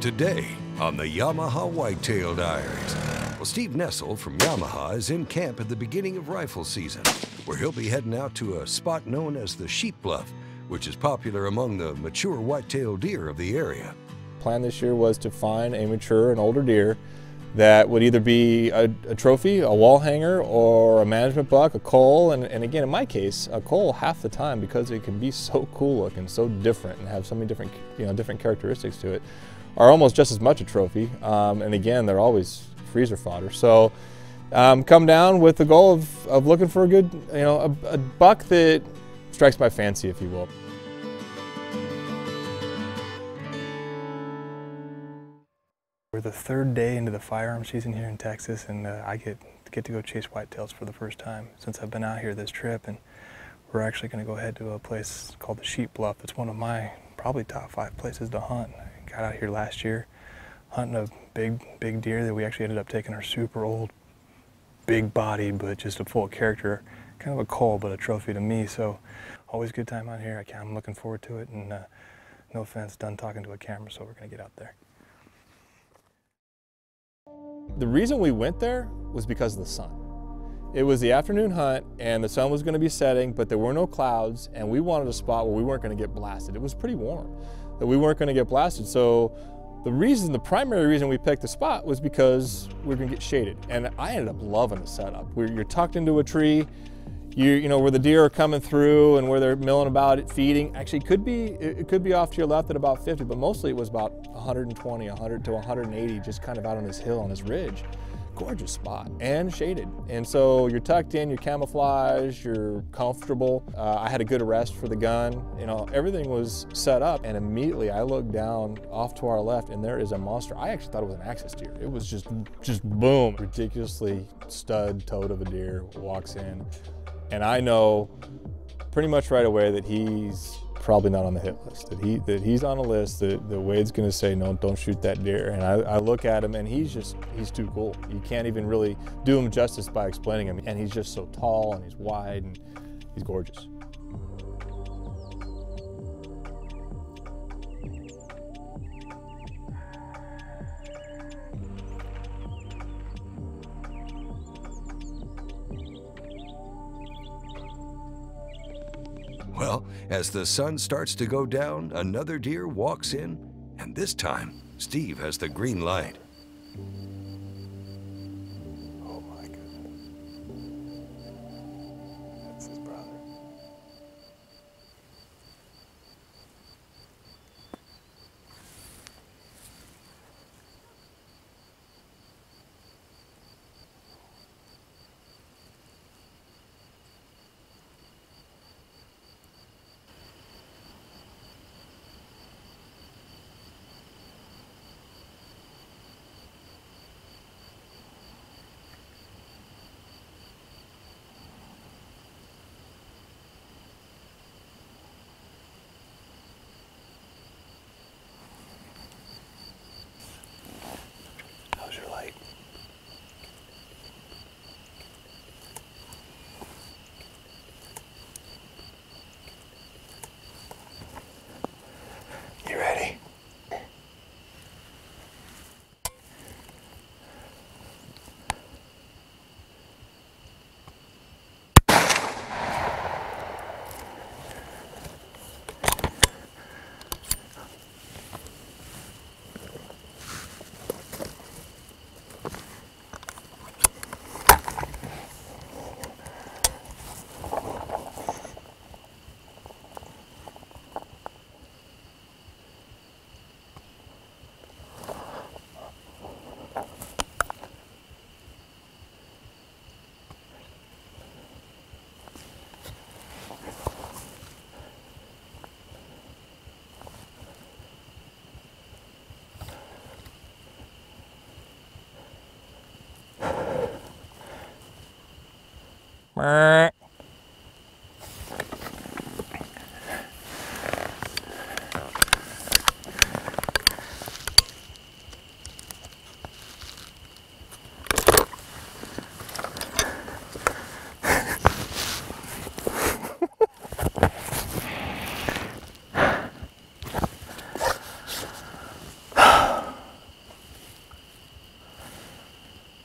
Today on the Yamaha Whitetail Diaries. Well, Steve Nessel from Yamaha is in camp at the beginning of rifle season, where he'll be heading out to a spot known as the Sheep Bluff, which is popular among the mature whitetail deer of the area. Plan this year was to find a mature and older deer that would either be a trophy, a wall hanger, or a management buck, a cull, and again, in my case, a cull half the time, because it can be so cool looking, so different, and have so many different, different characteristics to it, are almost just as much a trophy. And again, they're always freezer fodder. So come down with the goal of looking for a good, a buck that strikes my fancy, if you will. We're the third day into the firearm season here in Texas, and I get to go chase whitetails for the first time since I've been out here this trip. And we're actually going to go ahead to a place called the Sheep Bluff. It's one of my probably top 5 places to hunt. I got out here last year hunting a big deer that we actually ended up taking our super old, big bodied, but just a full character, kind of a cull, but a trophy to me. So always a good time out here. I'm looking forward to it, and no offense, done talking to a camera, so we're going to get out there. The reason we went there was because of the sun. It was the afternoon hunt and the sun was going to be setting, but there were no clouds, and we wanted a spot where we weren't going to get blasted. It was pretty warm, that we weren't going to get blasted. So the primary reason we picked the spot was because we were going to get shaded. And I ended up loving the setup. You're tucked into a tree, where the deer are coming through and where they're milling about feeding. Actually, it could be off to your left at about 50, but mostly it was about 120, 100 to 180, just kind of out on this hill, on this ridge. Gorgeous spot and shaded. And so you're tucked in, you're camouflaged, you're comfortable. I had a good arrest for the gun. Everything was set up, and immediately I looked down off to our left, and there is a monster. I actually thought it was an axis deer. It was just boom. Ridiculously stud toed of a deer walks in. And I know pretty much right away that he's probably not on the hit list, that he's on a list that Wade's gonna say, no, don't shoot that deer. And I look at him, and he's too cool. You can't even really do him justice by explaining him. And he's just so tall, and he's wide, and he's gorgeous. Well, as the sun starts to go down, another deer walks in, and this time, Steve has the green light. Oh my goodness. That's his brother. How's your light? You ready?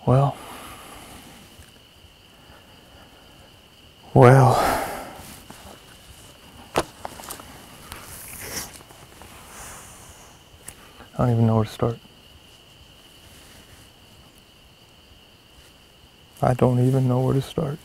Well, I don't even know where to start. I don't even know where to start.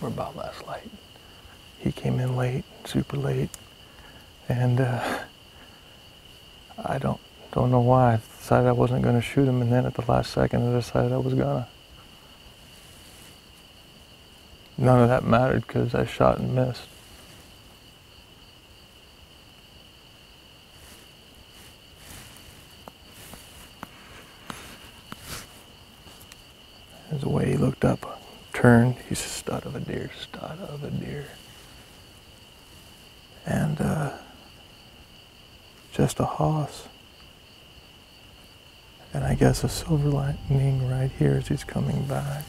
We're about last light. He came in late, super late, and I don't know why. I decided I wasn't going to shoot him, and then at the last second I decided I was gonna. None of that mattered because I shot and missed. There's a way he looked up, turned, he's a stud of a deer, And just a hoss. And I guess a silver lining right here as he's coming back.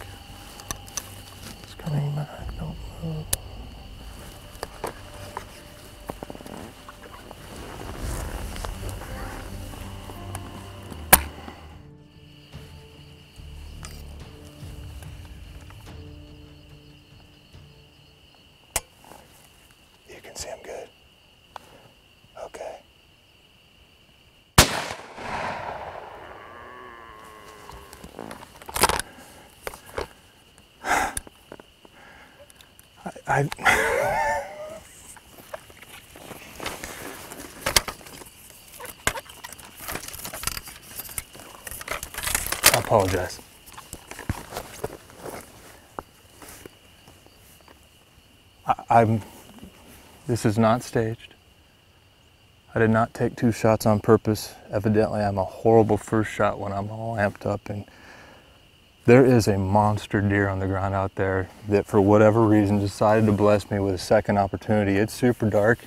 He's coming back, don't move. You can see him good. Okay. I apologize. This is not staged. I did not take 2 shots on purpose. Evidently, I'm a horrible first shot when I'm all amped up, and there is a monster deer on the ground out there that for whatever reason decided to bless me with a second opportunity. It's super dark.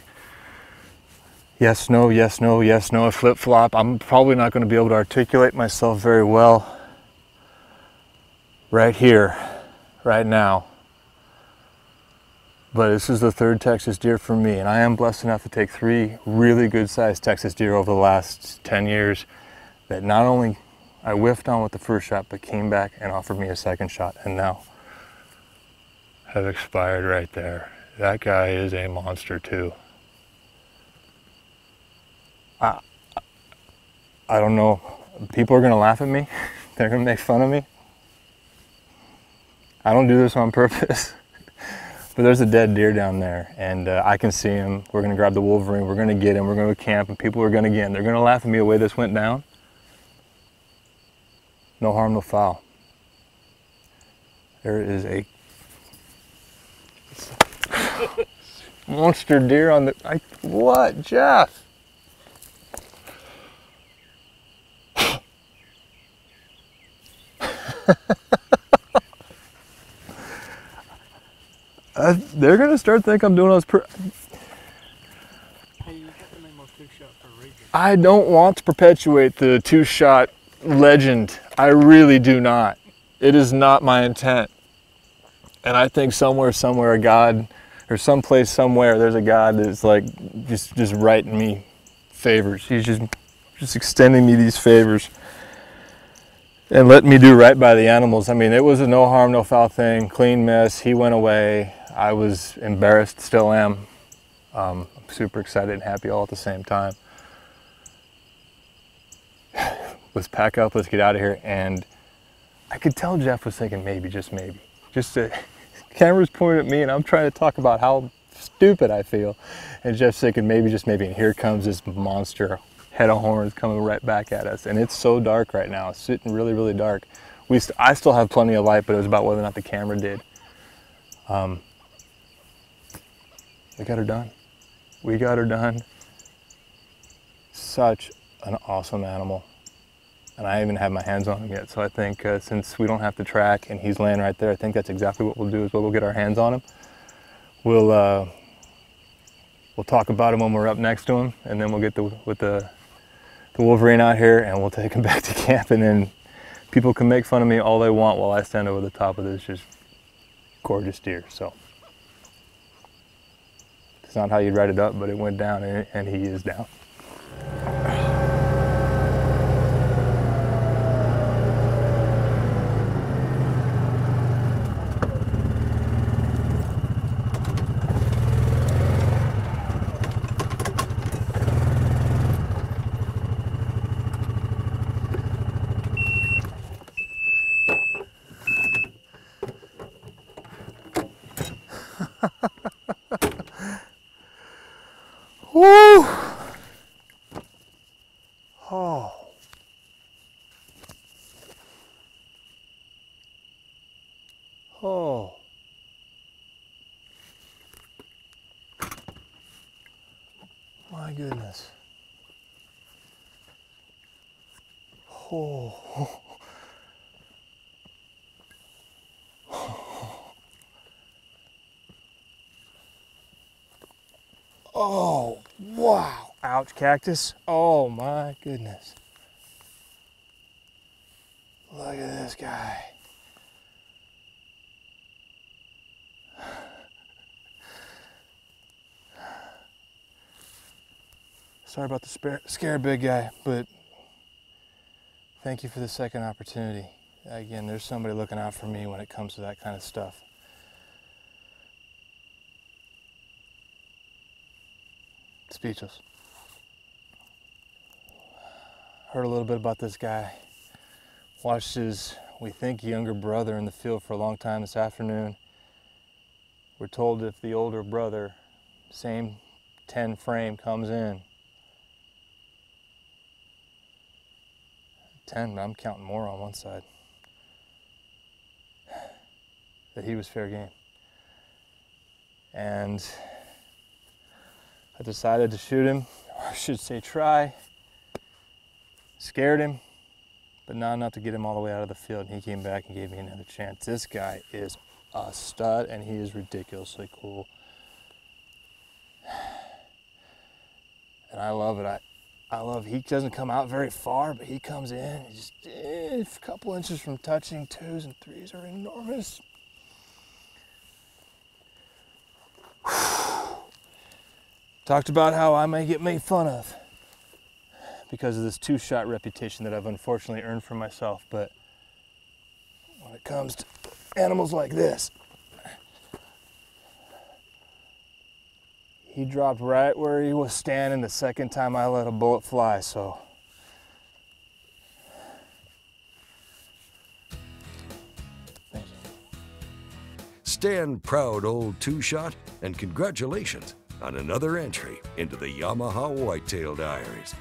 Yes, no, yes, no, yes, no, a flip-flop. I'm probably not going to be able to articulate myself very well right here, right now. But this is the 3rd Texas deer for me, and I am blessed enough to take 3 really good-sized Texas deer over the last 10 years that not only I whiffed on with the first shot, but came back and offered me a second shot, and now have expired right there. That guy is a monster too. I don't know. People are gonna laugh at me. They're gonna make fun of me. I don't do this on purpose. But there's a dead deer down there, and I can see him. We're gonna grab the Wolverine, we're gonna get him, we're gonna camp, and people are gonna get him. They're gonna laugh at me the way this went down. No harm, no foul. There is a monster deer on the, what, Jeff? They're gonna start thinking I'm doing all this. Hey, you got the name of 2-shot for a reason. I don't want to perpetuate the 2-shot legend. I really do not. It is not my intent. And I think somewhere, a God, or someplace, somewhere, there's a God that's like just writing me favors. He's just extending me these favors and letting me do right by the animals. I mean, it was a no harm, no foul thing, clean miss. He went away. I was embarrassed, still am. I'm super excited and happy all at the same time. Let's pack up, let's get out of here. And I could tell Jeff was thinking maybe, just maybe. Camera's pointed at me and I'm trying to talk about how stupid I feel. And Jeff's thinking maybe, just maybe. And here comes this monster head of horns coming right back at us. And it's so dark right now. It's sitting really, really dark. I still have plenty of light, but it was about whether or not the camera did. We got her done. We got her done. Such an awesome animal. And I haven't had my hands on him yet. So I think since we don't have to track and he's laying right there, I think that's exactly what we'll do, is we'll get our hands on him. We'll talk about him when we're up next to him, and then we'll get the Wolverine out here and we'll take him back to camp, and then people can make fun of me all they want while I stand over the top of this just gorgeous deer. So it's not how you'd write it up, but it went down, and he is down. Oh. My goodness. Oh. Oh, wow. Ouch, cactus. Oh my goodness. Look at this guy. Sorry about the scare, big guy, but thank you for the second opportunity. Again, there's somebody looking out for me when it comes to that kind of stuff. Speechless. Heard a little bit about this guy. Watched his, we think, younger brother in the field for a long time this afternoon. We're told if the older brother, same 10 frame, comes in, 10, I'm counting more on one side, that he was fair game. And I decided to shoot him, or I should say try. Scared him, but not enough to get him all the way out of the field. And he came back and gave me another chance. This guy is a stud, and he is ridiculously cool. And I love it. I love, he doesn't come out very far, but he comes in, just a couple inches from touching. 2s and 3s are enormous. Talked about how I may get made fun of because of this 2-shot reputation that I've unfortunately earned for myself, but when it comes to animals like this, he dropped right where he was standing the second time I let a bullet fly, so. Thank you. Stand proud, old 2-shot, and congratulations on another entry into the Yamaha Whitetail Diaries.